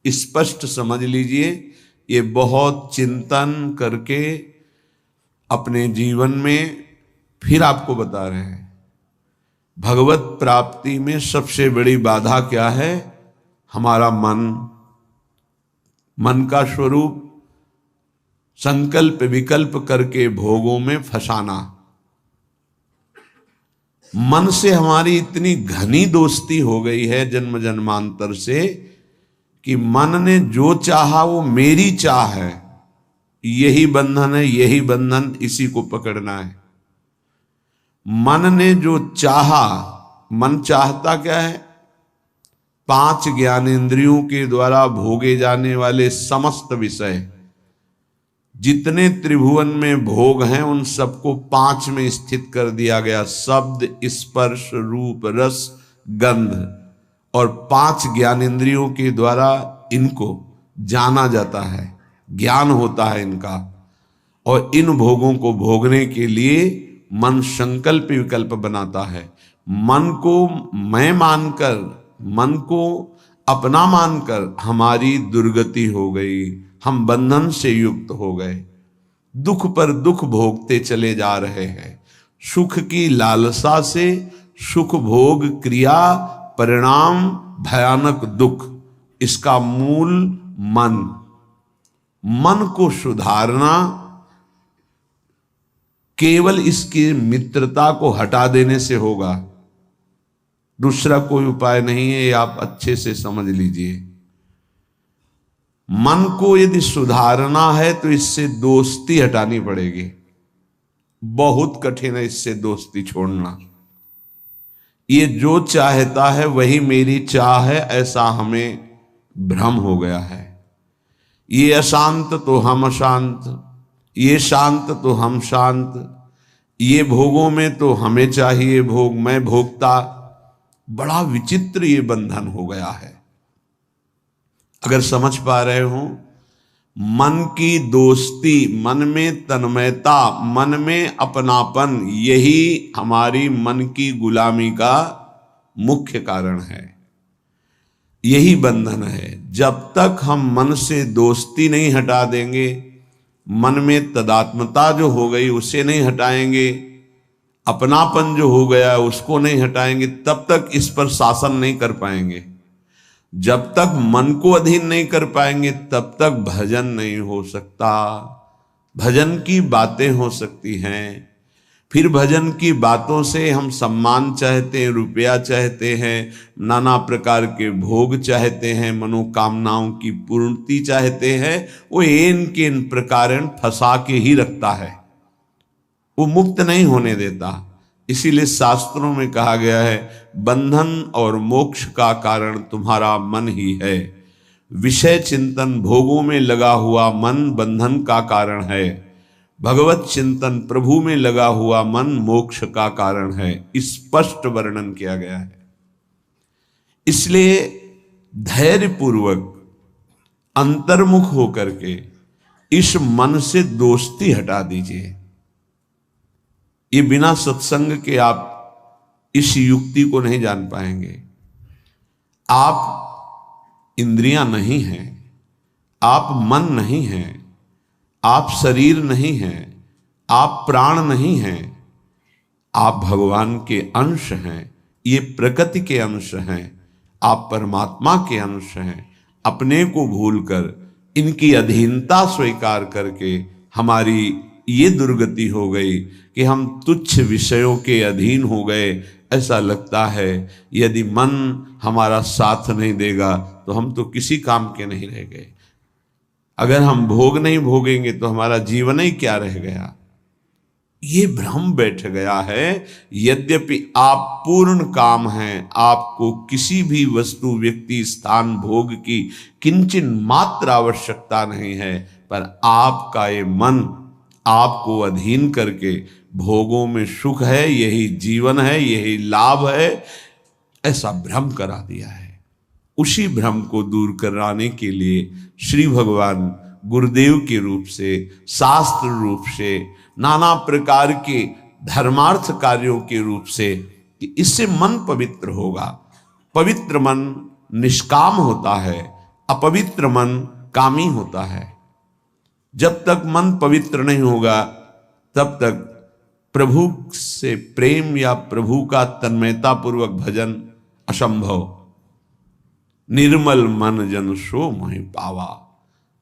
स्पष्ट समझ लीजिए, ये बहुत चिंतन करके अपने जीवन में फिर आपको बता रहे हैं। भगवत प्राप्ति में सबसे बड़ी बाधा क्या है? हमारा मन। मन का स्वरूप संकल्प विकल्प करके भोगों में फंसाना। मन से हमारी इतनी घनी दोस्ती हो गई है जन्म जन्मांतर से कि मन ने जो चाहा वो मेरी चाह है, यही बंधन है, यही बंधन, इसी को पकड़ना है। मन ने जो चाहा, मन चाहता क्या है? 5 ज्ञानेंद्रियों के द्वारा भोगे जाने वाले समस्त विषय, जितने त्रिभुवन में भोग हैं उन सबको 5 में स्थित कर दिया गया। शब्द, स्पर्श, रूप, रस, गंध, और 5 ज्ञानेंद्रियों के द्वारा इनको जाना जाता है, ज्ञान होता है इनका। और इन भोगों को भोगने के लिए मन संकल्प विकल्प बनाता है। मन को मैं मानकर, मन को अपना मानकर हमारी दुर्गति हो गई, हम बंधन से युक्त हो गए, दुख पर दुख भोगते चले जा रहे हैं। सुख की लालसा से सुख भोग क्रिया परिणाम भयानक दुख, इसका मूल मन। मन को सुधारना केवल इसकी मित्रता को हटा देने से होगा, दूसरा कोई उपाय नहीं है। ये आप अच्छे से समझ लीजिए। मन को यदि सुधारना है तो इससे दोस्ती हटानी पड़ेगी। बहुत कठिन है इससे दोस्ती छोड़ना। ये जो चाहता है वही मेरी चाह है, ऐसा हमें भ्रम हो गया है। ये अशांत तो हम अशांत, ये शांत तो हम शांत, ये भोगों में तो हमें चाहिए भोग, मैं भोगता। बड़ा विचित्र ये बंधन हो गया है। अगर समझ पा रहे हो, मन की दोस्ती, मन में तन्मयता, मन में अपनापन, यही हमारी मन की गुलामी का मुख्य कारण है, यही बंधन है। जब तक हम मन से दोस्ती नहीं हटा देंगे, मन में तदात्मता जो हो गई उसे नहीं हटाएंगे, अपनापन जो हो गया उसको नहीं हटाएंगे, तब तक इस पर शासन नहीं कर पाएंगे। जब तक मन को अधीन नहीं कर पाएंगे तब तक भजन नहीं हो सकता। भजन की बातें हो सकती हैं, फिर भजन की बातों से हम सम्मान चाहते हैं, रुपया चाहते हैं, नाना प्रकार के भोग चाहते हैं, मनोकामनाओं की पूर्ति चाहते हैं। वो इन के इन प्रकार फंसा के ही रखता है, वो मुक्त नहीं होने देता। इसीलिए शास्त्रों में कहा गया है, बंधन और मोक्ष का कारण तुम्हारा मन ही है। विषय चिंतन भोगों में लगा हुआ मन बंधन का कारण है, भगवत चिंतन प्रभु में लगा हुआ मन मोक्ष का कारण है। स्पष्ट वर्णन किया गया है। इसलिए धैर्यपूर्वक अंतर्मुख होकर के इस मन से दोस्ती हटा दीजिए। ये बिना सत्संग के आप इस युक्ति को नहीं जान पाएंगे। आप इंद्रियां नहीं हैं, आप मन नहीं हैं, आप शरीर नहीं हैं, आप प्राण नहीं हैं, आप भगवान के अंश हैं, ये प्रकृति के अंश हैं, आप परमात्मा के अंश हैं। अपने को भूलकर इनकी अधीनता स्वीकार करके हमारी ये दुर्गति हो गई कि हम तुच्छ विषयों के अधीन हो गए। ऐसा लगता है यदि मन हमारा साथ नहीं देगा तो हम तो किसी काम के नहीं रह गए। अगर हम भोग नहीं भोगेंगे तो हमारा जीवन ही क्या रह गया। ये भ्रम बैठ गया है। यद्यपि आप पूर्ण काम हैं, आपको किसी भी वस्तु व्यक्ति स्थान भोग की किंचन मात्र आवश्यकता नहीं है, पर आपका ये मन आपको अधीन करके भोगों में सुख है, यही जीवन है, यही लाभ है, ऐसा भ्रम करा दिया है। उसी भ्रम को दूर कराने के लिए श्री भगवान गुरुदेव के रूप से, शास्त्र रूप से, नाना प्रकार के धर्मार्थ कार्यों के रूप से, कि इससे मन पवित्र होगा। पवित्र मन निष्काम होता है, अपवित्र मन कामी होता है। जब तक मन पवित्र नहीं होगा तब तक प्रभु से प्रेम या प्रभु का तन्मयता पूर्वक भजन असंभव। निर्मल मन जन सो मोहि पावा।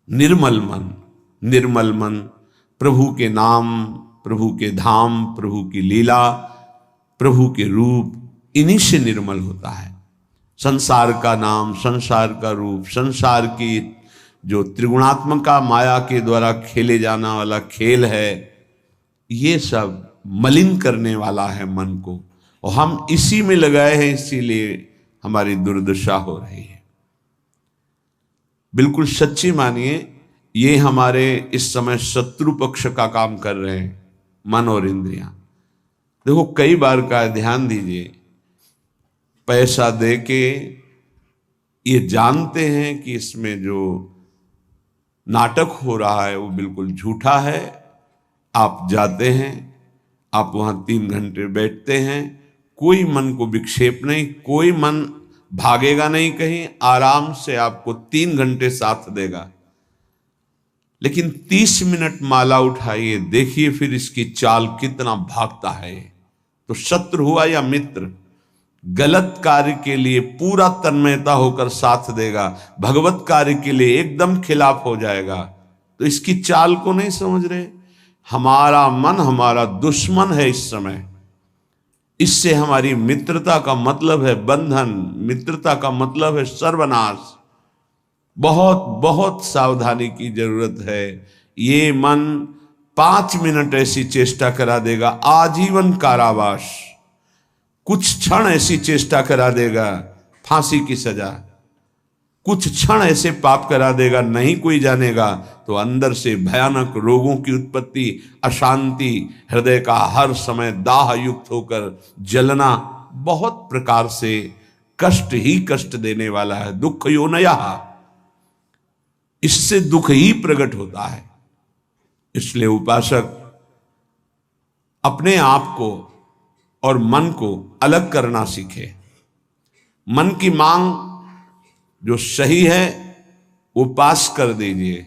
निर्मल मन प्रभु के नाम, प्रभु के धाम, प्रभु की लीला, प्रभु के रूप, इन्हीं से निर्मल होता है। संसार का नाम, संसार का रूप, संसार की जो त्रिगुणात्मका माया के द्वारा खेले जाना वाला खेल है, ये सब मलिन करने वाला है मन को, और हम इसी में लगाए हैं, इसीलिए हमारी दुर्दशा हो रही है। बिल्कुल सच्ची मानिए, ये हमारे इस समय शत्रु पक्ष का काम कर रहे हैं, मन और इंद्रियां। देखो, कई बार का ध्यान दीजिए, पैसा दे के ये जानते हैं कि इसमें जो नाटक हो रहा है वो बिल्कुल झूठा है। आप जाते हैं, आप वहां 3 घंटे बैठते हैं, कोई मन को विक्षेप नहीं, कोई मन भागेगा नहीं कहीं, आराम से आपको 3 घंटे साथ देगा। लेकिन 30 मिनट माला उठाइए, देखिए फिर इसकी चाल कितना भागता है। तो शत्रु हुआ या मित्र, गलत कार्य के लिए पूरा तन्मयता होकर साथ देगा, भगवत कार्य के लिए एकदम खिलाफ हो जाएगा। तो इसकी चाल को नहीं समझ रहे। हमारा मन हमारा दुश्मन है इस समय। इससे हमारी मित्रता का मतलब है बंधन, मित्रता का मतलब है सर्वनाश। बहुत बहुत सावधानी की जरूरत है। ये मन 5 मिनट ऐसी चेष्टा करा देगा, आजीवन कारावास। कुछ क्षण ऐसी चेष्टा करा देगा, फांसी की सजा। कुछ क्षण ऐसे पाप करा देगा, नहीं कोई जानेगा, तो अंदर से भयानक रोगों की उत्पत्ति, अशांति, हृदय का हर समय दाह युक्त होकर जलना, बहुत प्रकार से कष्ट ही कष्ट देने वाला है। दुख योनयः, इससे दुख ही प्रकट होता है। इसलिए उपासक अपने आप को और मन को अलग करना सीखे। मन की मांग जो सही है वो पास कर दीजिए,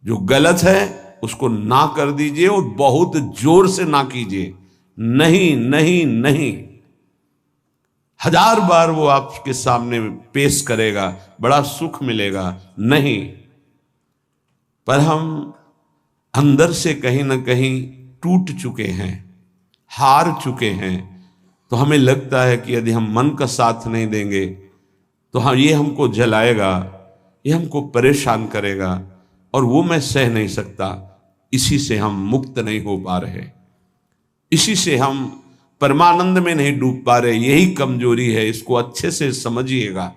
जो गलत है उसको ना कर दीजिए, और बहुत जोर से ना कीजिए। नहीं नहीं नहीं, 1000 बार वो आपके सामने पेश करेगा, बड़ा सुख मिलेगा, नहीं। पर हम अंदर से कहीं ना कहीं टूट चुके हैं, हार चुके हैं। तो हमें लगता है कि यदि हम मन का साथ नहीं देंगे तो हाँ, ये हमको जलाएगा, ये हमको परेशान करेगा, और वो मैं सह नहीं सकता। इसी से हम मुक्त नहीं हो पा रहे, इसी से हम परमानंद में नहीं डूब पा रहे। यही कमजोरी है, इसको अच्छे से समझिएगा।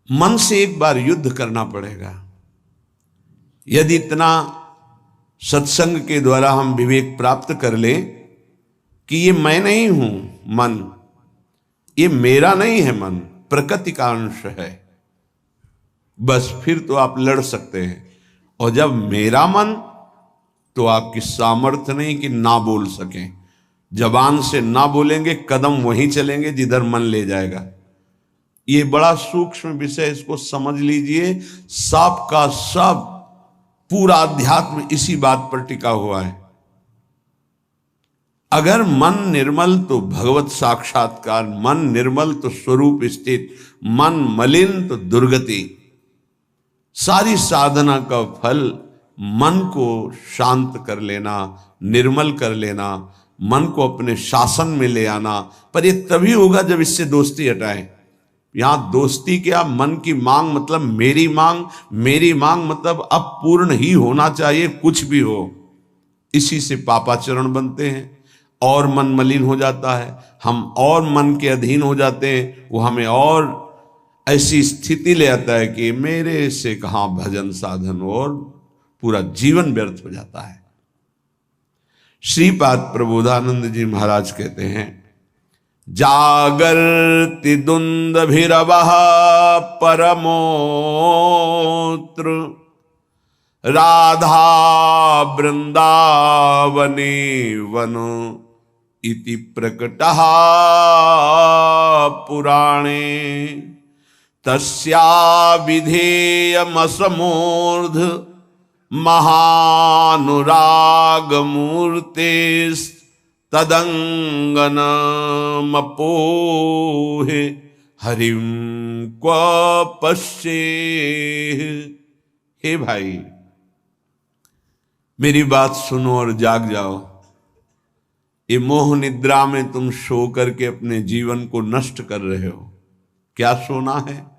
मन से एक बार युद्ध करना पड़ेगा। यदि इतना सत्संग के द्वारा हम विवेक प्राप्त कर लें कि ये मैं नहीं हूं, मन ये मेरा नहीं है, मन प्रकृति का अंश है, बस फिर तो आप लड़ सकते हैं। और जब मेरा मन, तो आपकी सामर्थ्य नहीं कि ना बोल सकें। जबान से ना बोलेंगे, कदम वहीं चलेंगे जिधर मन ले जाएगा। ये बड़ा सूक्ष्म विषय, इसको समझ लीजिए। सब का सब पूरा अध्यात्म इसी बात पर टिका हुआ है। अगर मन निर्मल तो भगवत साक्षात्कार, मन निर्मल तो स्वरूप स्थित, मन मलिन तो दुर्गति। सारी साधना का फल मन को शांत कर लेना, निर्मल कर लेना, मन को अपने शासन में ले आना। पर ये तभी होगा जब इससे दोस्ती हटाएं। यहां दोस्ती क्या, मन की मांग मतलब मेरी मांग, मेरी मांग मतलब अब पूर्ण ही होना चाहिए, कुछ भी हो। इसी से पापाचरण बनते हैं और मन मलिन हो जाता है, हम और मन के अधीन हो जाते हैं। वो हमें और ऐसी स्थिति ले आता है कि मेरे से कहां भजन साधन, और पूरा जीवन व्यर्थ हो जाता है। श्रीपाद प्रबोधानंद जी महाराज कहते हैं, जागर्ति दुंदभिरवः परमोत्र राधा वृंदावने वनो इति प्रकटः पुराणे तस्या विधेयमसमूर्ध महानुराग मूर्ते तदंगनमपोहे हरिम क्व पश्ये। हे भाई, मेरी बात सुनो और जाग जाओ। ये मोह निद्रा में तुम सो करके अपने जीवन को नष्ट कर रहे हो। क्या सोना है?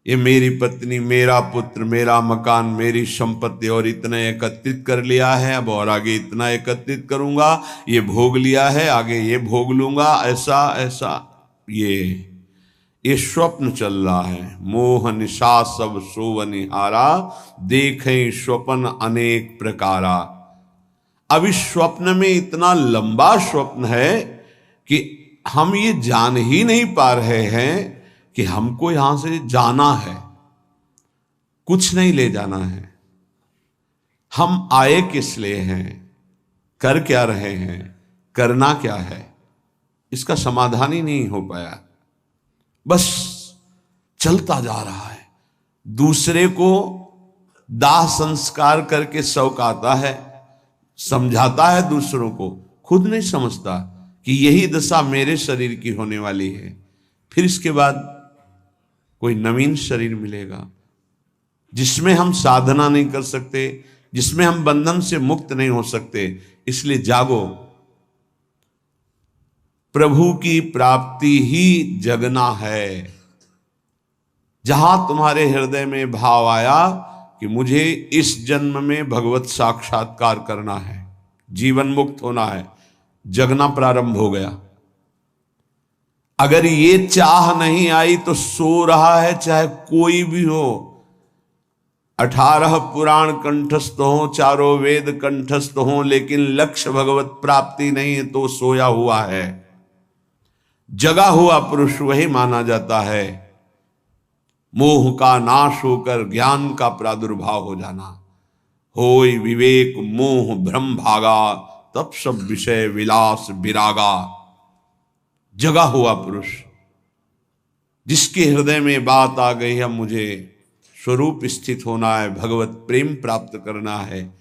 ये मेरी पत्नी, मेरा पुत्र, मेरा मकान, मेरी संपत्ति और इतना एकत्रित कर लिया है, अब और आगे इतना एकत्रित करूंगा, ये भोग लिया है, आगे ये भोग लूंगा, ऐसा ऐसा। ये स्वप्न चल रहा है। मोह निशा सब सोवनिहारा, देखें स्वप्न अनेक प्रकारा। अब इस स्वप्न में इतना लंबा स्वप्न है कि हम ये जान ही नहीं पा रहे हैं कि हमको यहां से जाना है, कुछ नहीं ले जाना है। हम आए किस लिए हैं, कर क्या रहे हैं, करना क्या है, इसका समाधान ही नहीं हो पाया। बस चलता जा रहा है। दूसरे को दाह संस्कार करके शौक आता है, समझाता है दूसरों को, खुद नहीं समझता कि यही दशा मेरे शरीर की होने वाली है। फिर इसके बाद कोई नवीन शरीर मिलेगा जिसमें हम साधना नहीं कर सकते, जिसमें हम बंधन से मुक्त नहीं हो सकते। इसलिए जागो, प्रभु की प्राप्ति ही जगना है। जहां तुम्हारे हृदय में भाव आया कि मुझे इस जन्म में भगवत साक्षात्कार करना है, जीवन मुक्त होना है, जगना प्रारंभ हो गया। अगर ये चाह नहीं आई तो सो रहा है, चाहे कोई भी हो। 18 पुराण कंठस्थ हो, चारों वेद कंठस्थ हो, लेकिन लक्ष्य भगवत प्राप्ति नहीं है तो सोया हुआ है। जगा हुआ पुरुष वही माना जाता है। मोह का नाश होकर ज्ञान का प्रादुर्भाव हो जाना। होय विवेक मोह भ्रम भागा, तब सब विषय विलास विरागा। जगा हुआ पुरुष जिसके हृदय में बात आ गई है, मुझे स्वरूप स्थित होना है, भगवत प्रेम प्राप्त करना है,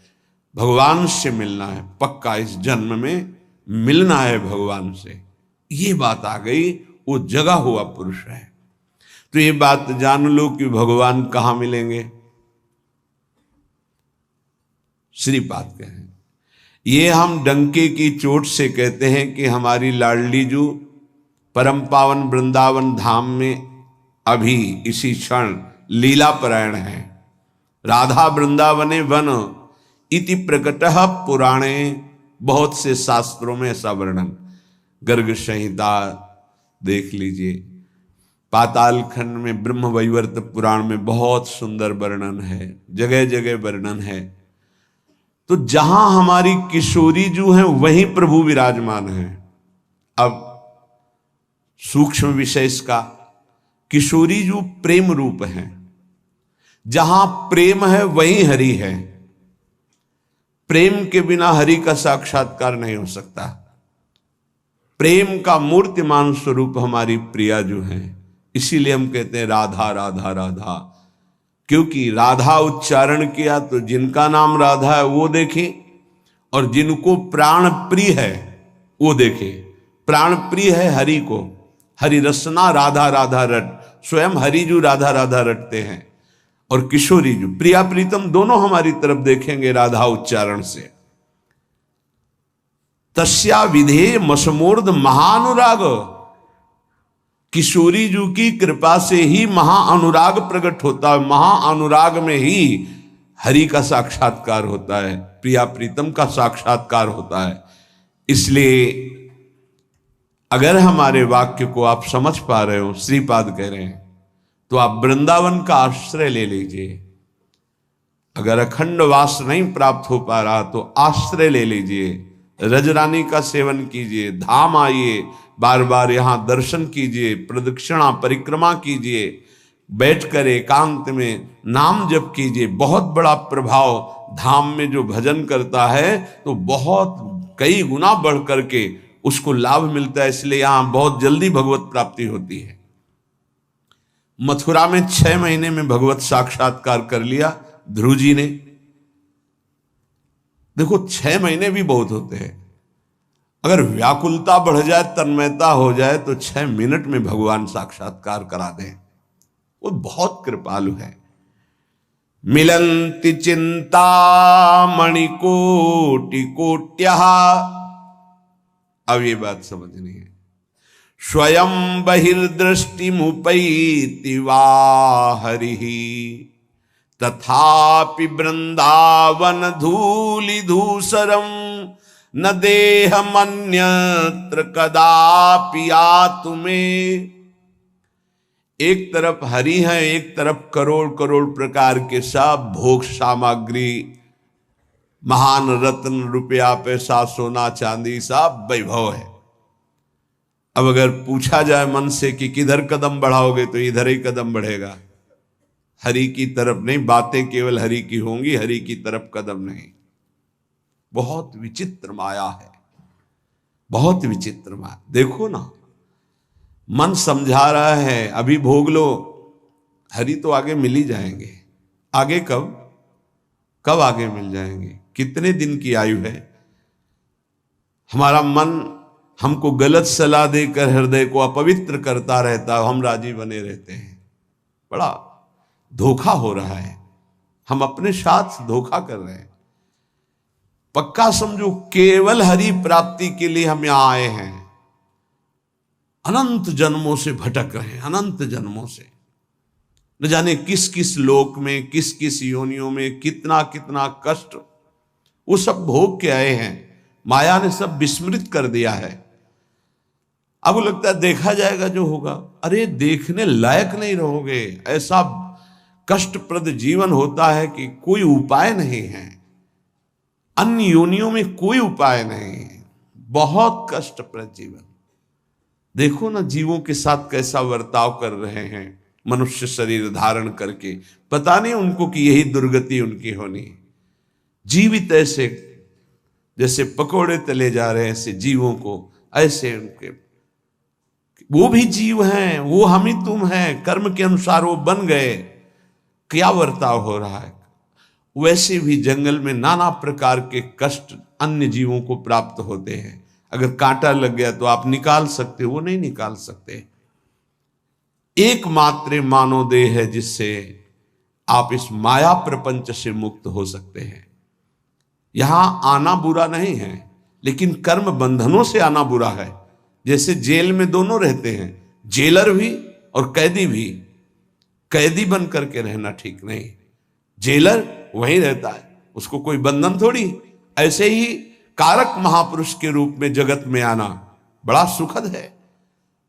भगवान से मिलना है, पक्का इस जन्म में मिलना है भगवान से, ये बात आ गई, वो जगा हुआ पुरुष है। तो ये बात जान लो कि भगवान कहां मिलेंगे। श्रीपाद कहें, ये हम डंके की चोट से कहते हैं कि हमारी लाडली जू परम पावन वृंदावन धाम में अभी इसी क्षण लीला परायण है। राधा वृंदावने वन इति प्रकटः पुराणे, बहुत से शास्त्रों में ऐसा वर्णन, गर्ग संहिता देख लीजिए, पाताल खंड में ब्रह्म वैवर्त पुराण में बहुत सुंदर वर्णन है, जगह जगह वर्णन है। तो जहां हमारी किशोरी जू है वहीं प्रभु विराजमान है। अब सूक्ष्म विषय इसका, किशोरी जू प्रेम रूप है। जहां प्रेम है वहीं हरि है। प्रेम के बिना हरि का साक्षात्कार नहीं हो सकता। प्रेम का मूर्तिमान स्वरूप हमारी प्रिया जो है, इसीलिए हम कहते हैं राधा राधा राधा, क्योंकि राधा उच्चारण किया तो जिनका नाम राधा है वो देखे, और जिनको प्राण प्रिय है वो देखे। प्राण प्रिय है हरि को, हरि रसना राधा राधा रट, स्वयं हरि जो राधा राधा रटते हैं, और किशोरी जो प्रिया प्रीतम दोनों हमारी तरफ देखेंगे राधा उच्चारण से। तस्या विधेय मसमूर्ध महानुराग, किशोरी जू की कृपा से ही महाअनुराग प्रकट होता है। महाअनुराग में ही हरि का साक्षात्कार होता है, प्रिया प्रीतम का साक्षात्कार होता है। इसलिए अगर हमारे वाक्य को आप समझ पा रहे हो, श्रीपाद कह रहे हैं, तो आप वृंदावन का आश्रय ले लीजिए। अगर अखंड वास नहीं प्राप्त हो पा रहा तो आश्रय ले लीजिए, रजरानी का सेवन कीजिए, धाम आइए, बार बार यहां दर्शन कीजिए, प्रदक्षिणा परिक्रमा कीजिए, बैठकर एकांत में नाम जप कीजिए। बहुत बड़ा प्रभाव धाम में जो भजन करता है तो बहुत कई गुना बढ़ करके उसको लाभ मिलता है। इसलिए यहां बहुत जल्दी भगवत प्राप्ति होती है। मथुरा में 6 महीने में भगवत साक्षात्कार कर लिया ध्रुव जी ने। देखो 6 महीने भी बहुत होते हैं। अगर व्याकुलता बढ़ जाए, तन्मयता हो जाए, तो 6 मिनट में भगवान साक्षात्कार करा दें। वो बहुत कृपालु है। मिलंति चिंता मणिकोटि कोट्यः, अब ये बात समझनी है। स्वयं बहिर्दृष्टि मुपैति वा हरिः, तथापि वृंदावन धूलि धूसरम न देहमन्यत्र कदापि आतुमे। एक तरफ हरि है, एक तरफ करोड़ करोड़ प्रकार के सब भोग सामग्री, महान रत्न, रुपया, पैसा, सोना, चांदी, सब वैभव है। अब अगर पूछा जाए मन से कि किधर कदम बढ़ाओगे, तो इधर ही कदम बढ़ेगा, हरि की तरफ नहीं। बातें केवल हरि की होंगी, हरि की तरफ कदम नहीं। बहुत विचित्र माया है, बहुत विचित्र माया। देखो ना, मन समझा रहा है अभी भोग लो, हरि तो आगे मिल ही जाएंगे। आगे कब कब आगे मिल जाएंगे? कितने दिन की आयु है? हमारा मन हमको गलत सलाह देकर हृदय को अपवित्र करता रहता है, हम राजी बने रहते हैं। बड़ा धोखा हो रहा है, हम अपने साथ धोखा कर रहे हैं। पक्का समझो, केवल हरि प्राप्ति के लिए हम यहां आए हैं। अनंत जन्मों से भटक रहे हैं, अनंत जन्मों से, न जाने किस किस लोक में, किस किस योनियों में कितना कितना कष्ट, वो सब भोग के आए हैं। माया ने सब विस्मृत कर दिया है। अब लगता है देखा जाएगा जो होगा। अरे देखने लायक नहीं रहोगे। ऐसा कष्टप्रद जीवन होता है कि कोई उपाय नहीं है। अन्य योनियों में कोई उपाय नहीं है। बहुत कष्टप्रद जीवन। देखो ना जीवों के साथ कैसा बर्ताव कर रहे हैं, मनुष्य शरीर धारण करके। पता नहीं उनको कि यही दुर्गति उनकी होनी है। जीवित ऐसे जैसे पकोड़े तले जा रहे हैं, ऐसे जीवों को, ऐसे उनके, वो भी जीव हैं, वो हम ही तुम हैं, कर्म के अनुसार वो बन गए। क्या बर्ताव हो रहा है। वैसे भी जंगल में नाना प्रकार के कष्ट अन्य जीवों को प्राप्त होते हैं। अगर कांटा लग गया तो आप निकाल सकते हो, वो नहीं निकाल सकते। एकमात्र मानव देह है जिससे आप इस माया प्रपंच से मुक्त हो सकते हैं। यहां आना बुरा नहीं है, लेकिन कर्म बंधनों से आना बुरा है। जैसे जेल में दोनों रहते हैं, जेलर भी और कैदी भी। कैदी बन करके रहना ठीक नहीं, जेलर वहीं रहता है, उसको कोई बंधन थोड़ी। ऐसे ही कारक महापुरुष के रूप में जगत में आना बड़ा सुखद है।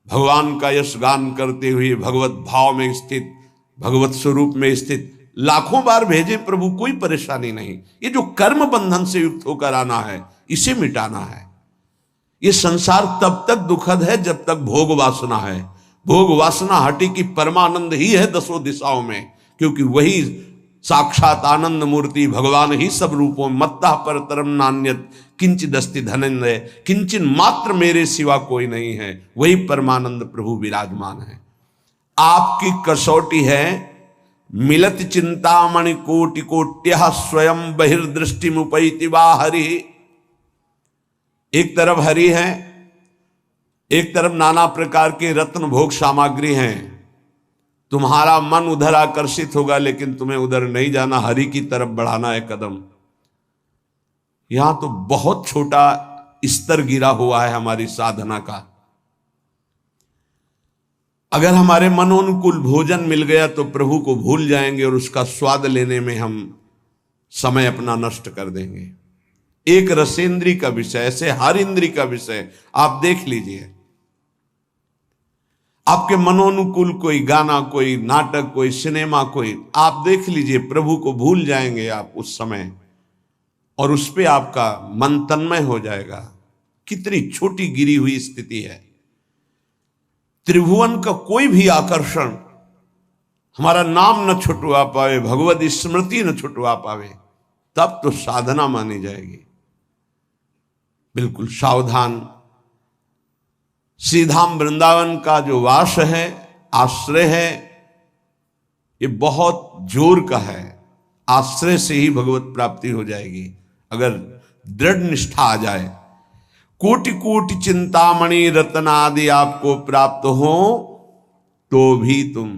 भगवान का यश गान करते हुए भगवत भाव में स्थित, भगवत स्वरूप में स्थित लाखों बार भेजे प्रभु, कोई परेशानी नहीं। ये जो कर्म बंधन से युक्त होकर आना है, इसे मिटाना है। ये संसार तब तक दुखद है जब तक भोग वासना है। भोग वासना हटी की परमानंद ही है दसों दिशाओं में, क्योंकि वही साक्षात आनंद मूर्ति भगवान ही सब रूपों में। मत्तः पर तरम नान्यत किंचिदस्ति धनंजय, किंचन मात्र मेरे सिवा कोई नहीं है। वही परमानंद प्रभु विराजमान है। आपकी कसौटी है मिलत चिंतामणि कोटि कोट्यः स्वयं बहिर्दृष्टि मुपैति वा हरि। एक तरफ हरि है, एक तरफ नाना प्रकार के रत्न भोग सामग्री हैं। तुम्हारा मन उधर आकर्षित होगा, लेकिन तुम्हें उधर नहीं जाना, हरि की तरफ बढ़ाना है कदम। यहां तो बहुत छोटा स्तर गिरा हुआ है हमारी साधना का। अगर हमारे मनोनुकूल भोजन मिल गया तो प्रभु को भूल जाएंगे और उसका स्वाद लेने में हम समय अपना नष्ट कर देंगे। एक रसेंद्री का विषय, ऐसे हर इंद्री का विषय आप देख लीजिए। आपके मनोनुकूल कोई गाना, कोई नाटक, कोई सिनेमा, कोई आप देख लीजिए, प्रभु को भूल जाएंगे आप उस समय, और उस पे आपका मन तन्मय हो जाएगा। कितनी छोटी गिरी हुई स्थिति है। त्रिभुवन का कोई भी आकर्षण हमारा नाम न छुटवा पावे, भगवत स्मृति न छुटवा पावे, तब तो साधना मानी जाएगी। बिल्कुल सावधान। श्रीधाम वृंदावन का जो वास है, आश्रय है, ये बहुत जोर का है। आश्रय से ही भगवत प्राप्ति हो जाएगी अगर दृढ़ निष्ठा आ जाए। कोटि कोटि चिंतामणि रत्न आदि आपको प्राप्त हो तो भी तुम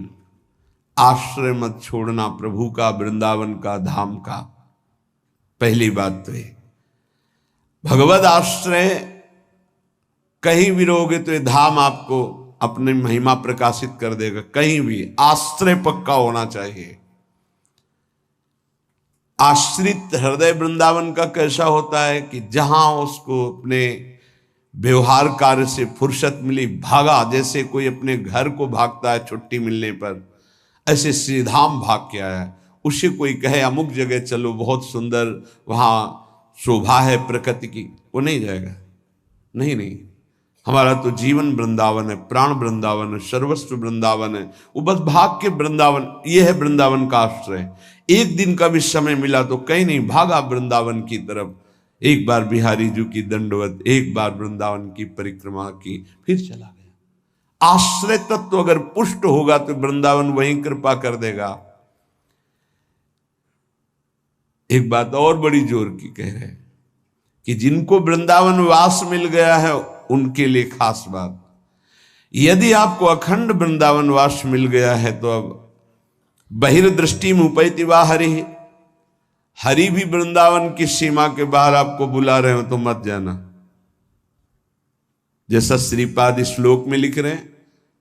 आश्रय मत छोड़ना, प्रभु का, वृंदावन का, धाम का। पहली बात तो ये भगवत आश्रय कहीं भी रहोगे तो ये धाम आपको अपनी महिमा प्रकाशित कर देगा। कहीं भी आश्रय पक्का होना चाहिए। आश्रित हृदय वृंदावन का कैसा होता है कि जहां उसको अपने व्यवहार कार्य से फुर्सत मिली भागा, जैसे कोई अपने घर को भागता है छुट्टी मिलने पर, ऐसे श्रीधाम भाग के आया। उससे कोई कहे अमुक जगह चलो बहुत सुंदर वहां शोभा है प्रकृति की, वो नहीं जाएगा। नहीं नहीं, हमारा तो जीवन वृंदावन है, प्राण वृंदावन है, सर्वस्व वृंदावन है। वो बस भाग के वृंदावन, ये है वृंदावन का आश्रय। एक दिन का भी समय मिला तो कहीं नहीं, भागा वृंदावन की तरफ। एक बार बिहारी जी की दंडवत, एक बार वृंदावन की परिक्रमा की, फिर चला गया। आश्रय तत्व अगर पुष्ट होगा तो वृंदावन वहीं कृपा कर देगा। एक बात और बड़ी जोर की कह रहे हैं कि जिनको वृंदावन वास मिल गया है उनके लिए खास बात, यदि आपको अखंड वृंदावन वास मिल गया है तो अब बहिर्दृष्टि मुपैति वा हरि, हरि भी वृंदावन की सीमा के बाहर आपको बुला रहे हो तो मत जाना। जैसा श्रीपाद श्लोक में लिख रहे हैं,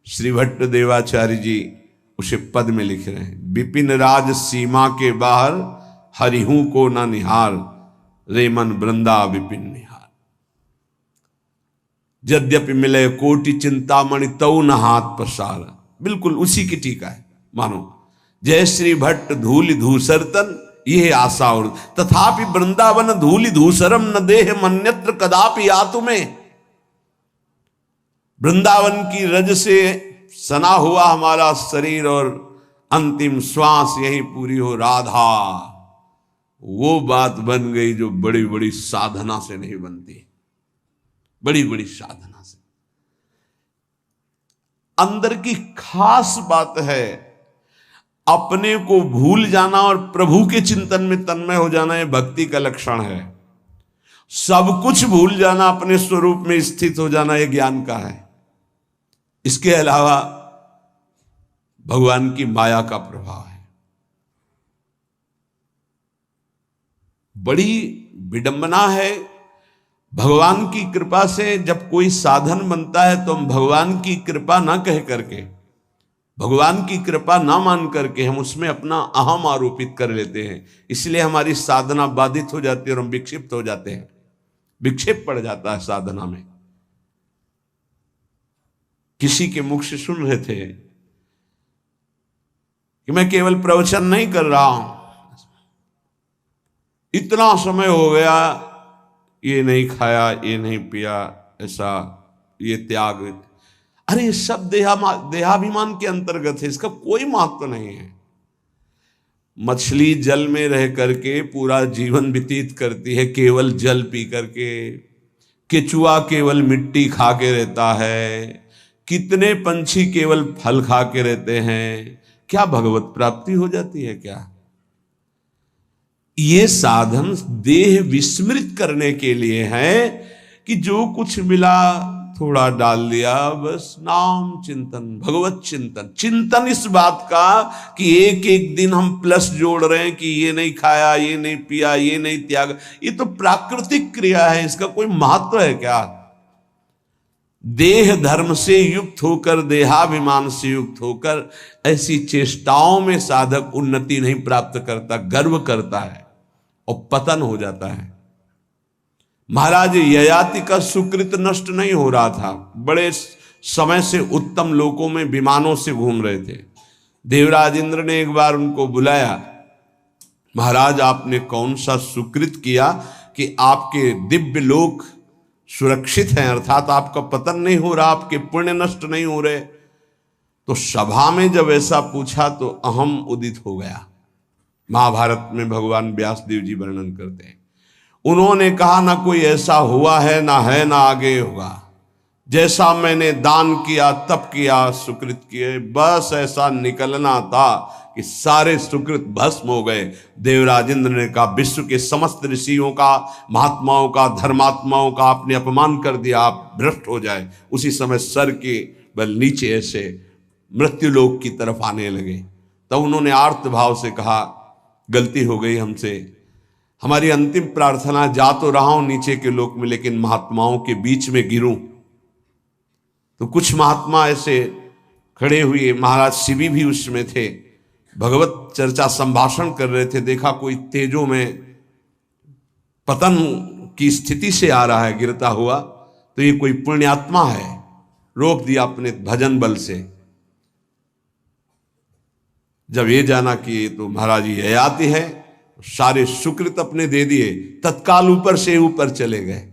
श्री भट्ट देवाचार्य जी उसे पद में लिख रहे हैं, विपिन राज सीमा के बाहर हरिहू को न निहार, रे मन वृंदा विपिन निहार। यद्यपि मिले कोटि चिंतामणि तऊ न हाथ पसार। बिल्कुल उसी की टीका है मानो। जय श्री भट्ट धूलि धूसरतन यह आशा और, तथापि वृंदावन धूलि धूसरम न देह मन्यत्र कदापि आतु में। वृंदावन की रज से सना हुआ हमारा शरीर और अंतिम श्वास यही पूरी हो राधा, वो बात बन गई जो बड़ी बड़ी साधना से नहीं बनती, बड़ी बड़ी साधना से। अंदर की खास बात है अपने को भूल जाना और प्रभु के चिंतन में तन्मय हो जाना, यह भक्ति का लक्षण है। सब कुछ भूल जाना, अपने स्वरूप में स्थित हो जाना, यह ज्ञान का है। इसके अलावा भगवान की माया का प्रभाव है। बड़ी विडंबना है, भगवान की कृपा से जब कोई साधन बनता है तो हम भगवान की कृपा ना कह करके, भगवान की कृपा ना मान करके हम उसमें अपना अहम आरोपित कर लेते हैं। इसलिए हमारी साधना बाधित हो जाती है और हम विक्षिप्त हो जाते हैं, विक्षेप पड़ जाता है साधना में। किसी के मुख से सुन रहे थे कि मैं केवल प्रवचन नहीं कर रहा हूं, इतना समय हो गया ये नहीं खाया, ये नहीं पिया, ऐसा ये त्याग। अरे ये सब देहाभिमान के अंतर्गत है, इसका कोई महत्व नहीं है। मछली जल में रह करके पूरा जीवन व्यतीत करती है केवल जल पी करके, केचुआ केवल मिट्टी खा के रहता है, कितने पंछी केवल फल खा के रहते हैं। क्या भगवत प्राप्ति हो जाती है क्या? ये साधन देह विस्मृत करने के लिए है कि जो कुछ मिला थोड़ा डाल दिया, बस नाम चिंतन, भगवत चिंतन। चिंतन इस बात का कि एक एक दिन हम प्लस जोड़ रहे हैं कि ये नहीं खाया, ये नहीं पिया, ये नहीं त्याग, ये तो प्राकृतिक क्रिया है, इसका कोई महत्व है क्या? देह धर्म से युक्त होकर, देहाभिमान से युक्त होकर ऐसी चेष्टाओं में साधक उन्नति नहीं प्राप्त करता, गर्व करता है और पतन हो जाता है। महाराज ययाति का सुकृत नष्ट नहीं हो रहा था, बड़े समय से उत्तम लोकों में विमानों से घूम रहे थे। देवराज इंद्र ने एक बार उनको बुलाया, महाराज आपने कौन सा सुकृत किया कि आपके दिव्य लोक सुरक्षित हैं, अर्थात आपका पतन नहीं हो रहा, आपके पुण्य नष्ट नहीं हो रहे। तो सभा में जब ऐसा पूछा तो अहम उदित हो गया। महाभारत में भगवान व्यासदेव जी वर्णन करते हैं, उन्होंने कहा ना कोई ऐसा हुआ है, ना है, ना आगे होगा। जैसा मैंने दान किया, तप किया, सुकृत किए, बस ऐसा निकलना था कि सारे सुकृत भस्म हो गए। देवराज इंद्र ने कहा विश्व के समस्त ऋषियों का, महात्माओं का, धर्मात्माओं का आपने अपमान कर दिया, आप भ्रष्ट हो जाए। उसी समय सर के बल नीचे ऐसे मृत्युलोक की तरफ आने लगे। तब उन्होंने आर्त भाव से कहा गलती हो गई हमसे, हमारी अंतिम प्रार्थना, जा तो रहा हूं नीचे के लोक में लेकिन महात्माओं के बीच में गिरूं। तो कुछ महात्मा ऐसे खड़े हुए, महाराज शिवी भी उसमें थे, भगवत चर्चा संभाषण कर रहे थे। देखा कोई तेजों में पतन की स्थिति से आ रहा है गिरता हुआ, तो ये कोई पुण्यात्मा है, रोक दिया अपने भजन बल से। जब ये जाना कि तो महाराज ये आती है, सारे सुकृत अपने दे दिए, तत्काल ऊपर से ऊपर चले गए।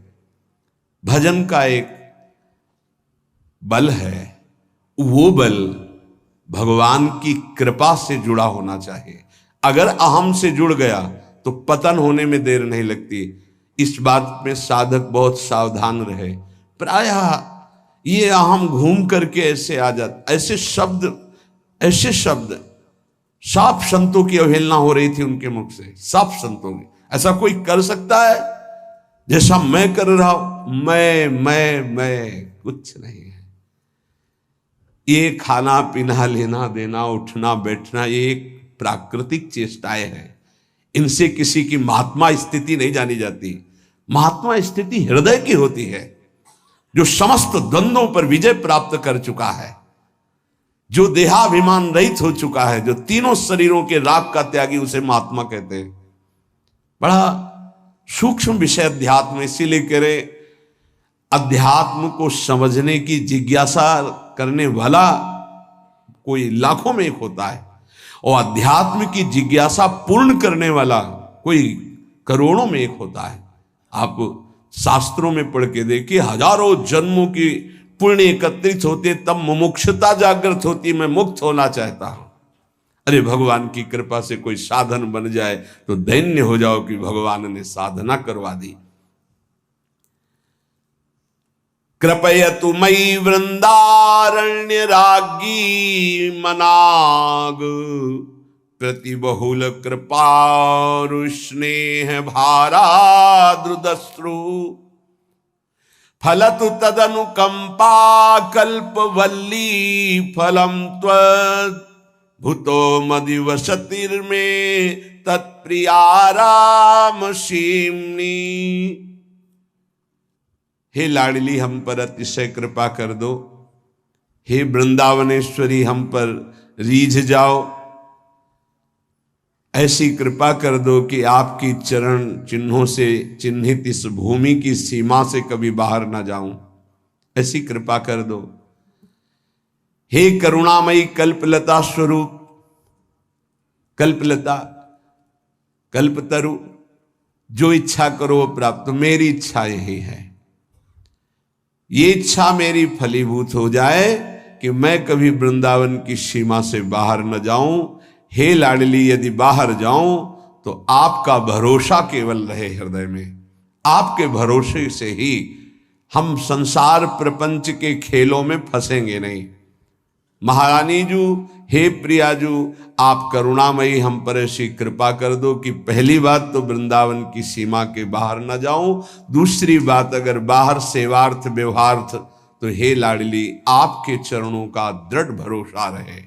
भजन का एक बल है, वो बल भगवान की कृपा से जुड़ा होना चाहिए। अगर अहम से जुड़ गया तो पतन होने में देर नहीं लगती। इस बात में साधक बहुत सावधान रहे। प्रायः ये अहम घूम करके ऐसे आ जाता, ऐसे शब्द साफ संतों की अवहेलना हो रही थी उनके मुख से, साफ संतों की। ऐसा कोई कर सकता है जैसा मैं कर रहा हूं? मैं कुछ नहीं है। ये खाना पीना, लेना देना, उठना बैठना, ये एक प्राकृतिक चेष्टाएं हैं। इनसे किसी की महात्मा स्थिति नहीं जानी जाती। महात्मा स्थिति हृदय की होती है, जो समस्त द्वंद्वों पर विजय प्राप्त कर चुका है, जो देहाभिमान रहित हो चुका है, जो तीनों शरीरों के राग का त्यागी, उसे महात्मा कहते हैं। बड़ा सूक्ष्म विषय अध्यात्म, इसीलिए कह रहे अध्यात्म को समझने की जिज्ञासा करने वाला कोई लाखों में एक होता है, और अध्यात्म की जिज्ञासा पूर्ण करने वाला कोई करोड़ों में एक होता है। आप शास्त्रों में पढ़ के देखिए, हजारों जन्मों की पुण्य एकत्रित होते तब मुमुक्षुता जागृत होती, मैं मुक्त होना चाहता हूं। अरे भगवान की कृपा से कोई साधन बन जाए तो दैन्य हो जाओ कि भगवान ने साधना करवा दी। कृपयतु मयि वृंदारण्य राज्ञी मनाग, प्रति बहुल कृपारु स्नेह भाराद्रुदश्रु, फलतु तदनुकंपा कल्पवल्ली, फलम त्वद्भुतो मदिवसतिर्मे तत्प्रियाराम सीमनी। हे लाडली हम पर अतिशय कृपा कर दो, हे वृंदावनेश्वरी हम पर रीझ जाओ, ऐसी कृपा कर दो कि आपकी चरण चिन्हों से चिन्हित इस भूमि की सीमा से कभी बाहर ना जाऊं, ऐसी कृपा कर दो। हे करुणामयी कल्पलता स्वरूप, कल्पलता कल्पतरु, जो इच्छा करो वो प्राप्त। मेरी इच्छा यही है, ये इच्छा मेरी फलीभूत हो जाए कि मैं कभी वृंदावन की सीमा से बाहर न जाऊं। हे लाडली, यदि बाहर जाऊं तो आपका भरोसा केवल रहे हृदय में। आपके भरोसे से ही हम संसार प्रपंच के खेलों में फंसेंगे नहीं। महारानी जू, हे प्रियाजू, आप करुणामयी हम पर ऐसी कृपा कर दो कि पहली बात तो वृंदावन की सीमा के बाहर न जाऊं, दूसरी बात अगर बाहर सेवार्थ व्यवहार्थ तो हे लाडली आपके चरणों का दृढ़ भरोसा रहे।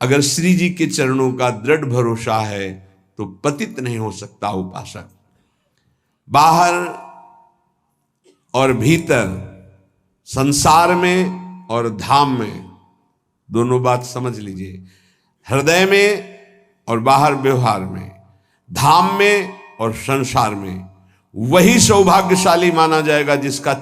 अगर श्री जी के चरणों का दृढ़ भरोसा है तो पतित नहीं हो सकता उपासक। बाहर और भीतर, संसार में और धाम में, दोनों बात समझ लीजिए। हृदय में और बाहर व्यवहार में, धाम में और संसार में, वही सौभाग्यशाली माना जाएगा जिसका